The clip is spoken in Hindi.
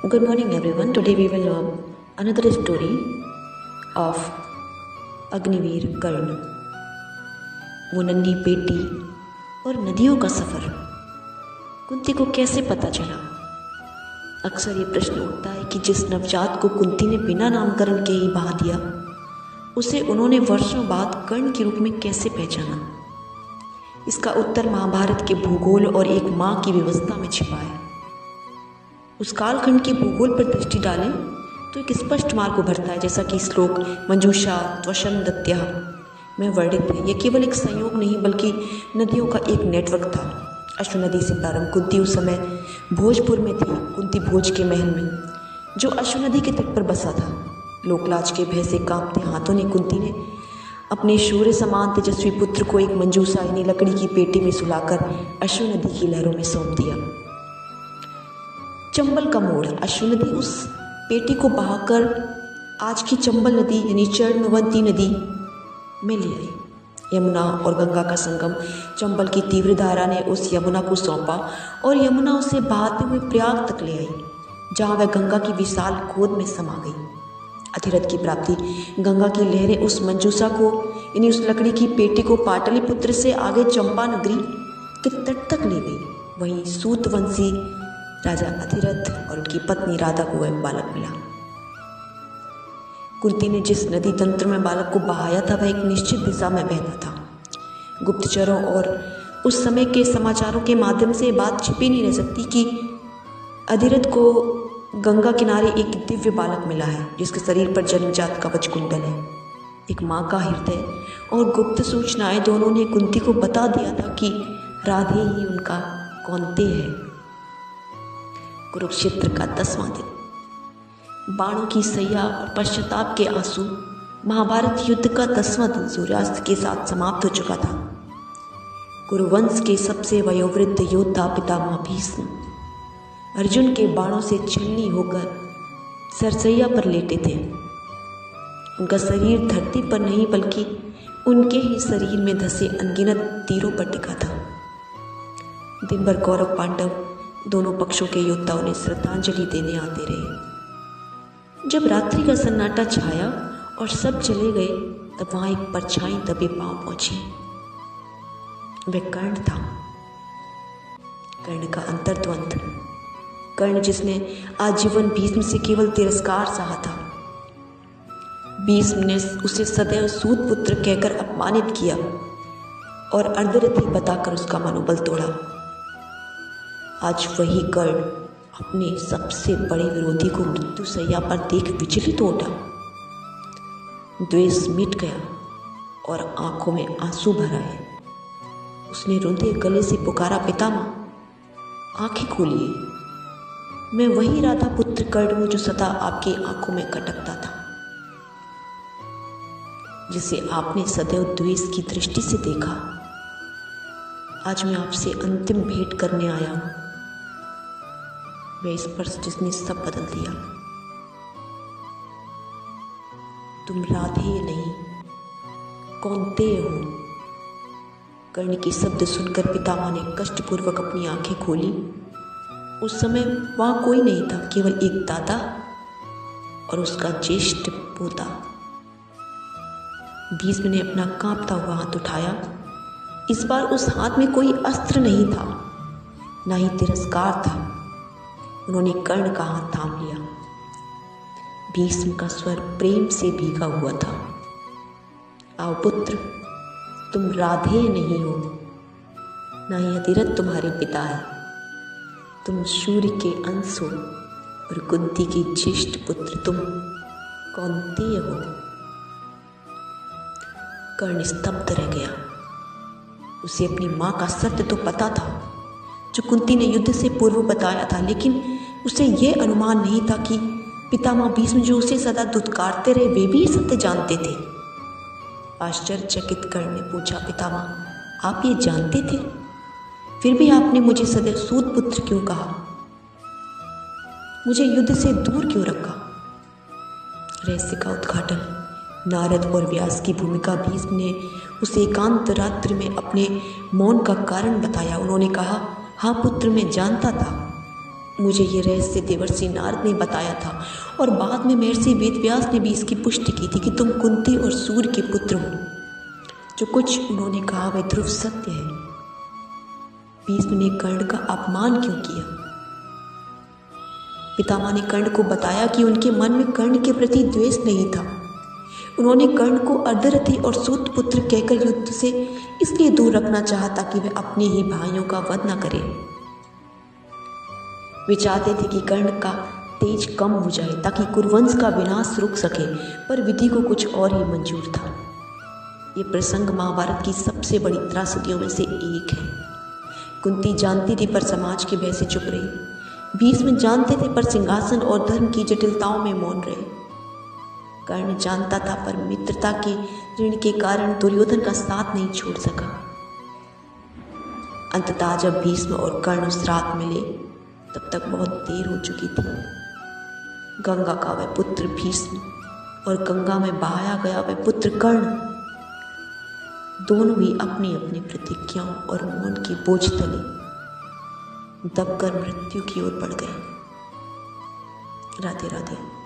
Good morning, everyone. Today we will learn another story of Agniveer कर्ण। वो नन्ही बेटी और नदियों का सफ़र कुंती को कैसे पता चला। अक्सर ये प्रश्न उठता है कि जिस नवजात को कुंती ने बिना नामकरण के ही बहा दिया, उसे उन्होंने वर्षों बाद कर्ण के रूप में कैसे पहचाना। इसका उत्तर महाभारत के भूगोल और एक माँ की व्यवस्था में छिपा है। उस कालखंड के भूगोल पर दृष्टि डालें तो एक स्पष्ट मार्ग उभरता है, जैसा कि श्लोक मंजूषा त्वशम दत्या में वर्णित है। यह केवल एक संयोग नहीं बल्कि नदियों का एक नेटवर्क था। अश्व नदी से प्रारंभ। कुंती उस समय भोजपुर में थी। कुंती भोज के महल में, जो अश्व नदी के तट पर बसा था। लोकलाज के भय से कांपते हाथों ने कुंती ने अपने सूर्य समान तेजस्वी पुत्र को एक मंजूषा यानी लकड़ी की पेटी में सुलाकर अश्व नदी की लहरों में सौंप दिया। चंबल का मोड़। अश्व नदी उस पेटी को बहाकर आज की चंबल नदी यानी चर्णवंती नदी में ले आई। यमुना और गंगा का संगम। चंबल की तीव्र धारा ने उस यमुना को सौंपा और यमुना उसे बहाते हुए प्रयाग तक ले आई, जहाँ वह गंगा की विशाल गोद में समा गई। अधिरथ की प्राप्ति। गंगा की लहरें उस मंजूषा को यानी उस लकड़ी की पेटी को पाटलिपुत्र से आगे चंपा नगरी के तट तक ले गई। वहीं सूतवंशी राजा अधिरथ और उनकी पत्नी राधा को वह बालक मिला। कुंती ने जिस नदी तंत्र में बालक को बहाया था, वह एक निश्चित दिशा में बहता था। गुप्तचरों और उस समय के समाचारों के माध्यम से बात छिपी नहीं रह सकती कि अधिरथ को गंगा किनारे एक दिव्य बालक मिला है, जिसके शरीर पर जन्मजात कवच कुंडल है। एक माँ का हृदय और गुप्त सूचनाएं दोनों ने कुंती को बता दिया था कि राधे ही उनका कौन्तेय है। कुरुक्षेत्र का 10वां दिन। बाणों की सैया और पश्चाताप के आंसू। महाभारत युद्ध का 10वां दिन सूर्यास्त के साथ समाप्त हो चुका था। कुरुवंश के सबसे वयोवृद्ध योद्धा पितामह भीष्म अर्जुन के बाणों से छलनी होकर सरसैया पर लेटे थे। उनका शरीर धरती पर नहीं बल्कि उनके ही शरीर में धसे अनगिनत तीरों पर टिका था। दिन भर कौरव पांडव दोनों पक्षों के योद्धाओं ने श्रद्धांजलि देने आते रहे। जब रात्रि का सन्नाटा छाया और सब चले गए, तब वहां एक परछाई दबे पांव पहुंची। वह कर्ण था। कर्ण का अंतर्द्वंद। कर्ण जिसने आजीवन भीष्म से केवल तिरस्कार सहा था। भीष्म ने उसे सदैव सूत पुत्र कहकर अपमानित किया और अर्धरथी बताकर उसका मनोबल तोड़ा। आज वही कर्ण अपने सबसे बड़े विरोधी को मृत्यु शैया पर देख विचलित हो उठा। द्वेष मिट गया और आंखों में आंसू भर आए। उसने रुंधे गले से पुकारा, पितामह आंखें खोलिए। मैं वही राधा पुत्र कर्ण हूं जो सदा आपकी आंखों में खटकता था, जिसे आपने सदैव द्वेष की दृष्टि से देखा। आज मैं आपसे अंतिम भेंट करने आया हूं। वह स्पर्श जिसने सब बदल दिया। तुम राधे नहीं कौन्तेय हो। कर्ण के शब्द सुनकर पितामह ने कष्टपूर्वक अपनी आंखें खोली। उस समय वहां कोई नहीं था, केवल एक दादा और उसका ज्येष्ठ पोता। भीष्म ने अपना कांपता हुआ हाथ उठाया। इस बार उस हाथ में कोई अस्त्र नहीं था, ना ही तिरस्कार था। उन्होंने कर्ण का हाथ थाम लिया। भीष्म का स्वर प्रेम से भीगा हुआ था। आओ पुत्र, तुम राधे नहीं हो, ना ही अधिरथ तुम्हारे पिता है। तुम सूर्य के अंश हो और कुंती के ज्येष्ठ पुत्र तुम कौन्तेय हो। कर्ण स्तब्ध रह गया। उसे अपनी माँ का सत्य तो पता था, जो कुंती ने युद्ध से पूर्व बताया था, लेकिन उसे यह अनुमान नहीं था कि पितामह भीष्म जो उसे सदा दुत्कारते रहे, वे भी सत्य जानते थे। आश्चर्यचकित कर्ण ने पूछा, पितामह आप ये जानते थे, फिर भी आपने मुझे सदैव सूत पुत्र क्यों कहा? मुझे युद्ध से दूर क्यों रखा? रहस्य का उद्घाटन। नारद और व्यास की भूमिका। भीष्म ने उसे एकांत रात्रि में अपने मौन का कारण बताया। उन्होंने कहा, हाँ पुत्र, मैं जानता था मुझे ये रहस्य देवर्षि नारद ने बताया था और बाद में महर्षि वेदव्यास ने भी इसकी पुष्टि की थी कि तुम कुंती और सूर्य के पुत्र हो। जो कुछ उन्होंने कहा वह ध्रुव सत्य है। भीष्म ने कर्ण का अपमान क्यों किया? पितामह ने कर्ण को बताया कि उनके मन में कर्ण के प्रति द्वेष नहीं था। उन्होंने कर्ण को अर्धरथी और सूत पुत्र कहकर युद्ध से इसलिए दूर रखना चाहा ताकि वह अपने ही भाइयों का वध न करे। वे चाहते थे कि कर्ण का तेज कम हो जाए ताकि कुरुवंश का विनाश रुक सके, पर विधि को कुछ और ही मंजूर था। ये प्रसंग महाभारत की सबसे बड़ी त्रासदियों में से एक है। कुंती जानती थी पर समाज के भय से चुप रही। भीष्म जानते थे पर सिंहासन और धर्म की जटिलताओं में मौन रहे। कर्ण जानता था पर मित्रता के ऋण के कारण दुर्योधन का साथ नहीं छोड़ सका। अंततः जब भीष्म और कर्ण उस रात मिले तब तक बहुत देर हो चुकी थी। गंगा का वह पुत्र भीष्म और गंगा में बहाया गया वह पुत्र कर्ण, दोनों ही अपनी अपनी प्रतिज्ञाओं और मौन के बोझ तले दबकर मृत्यु की ओर बढ़ गए। राधे राधे।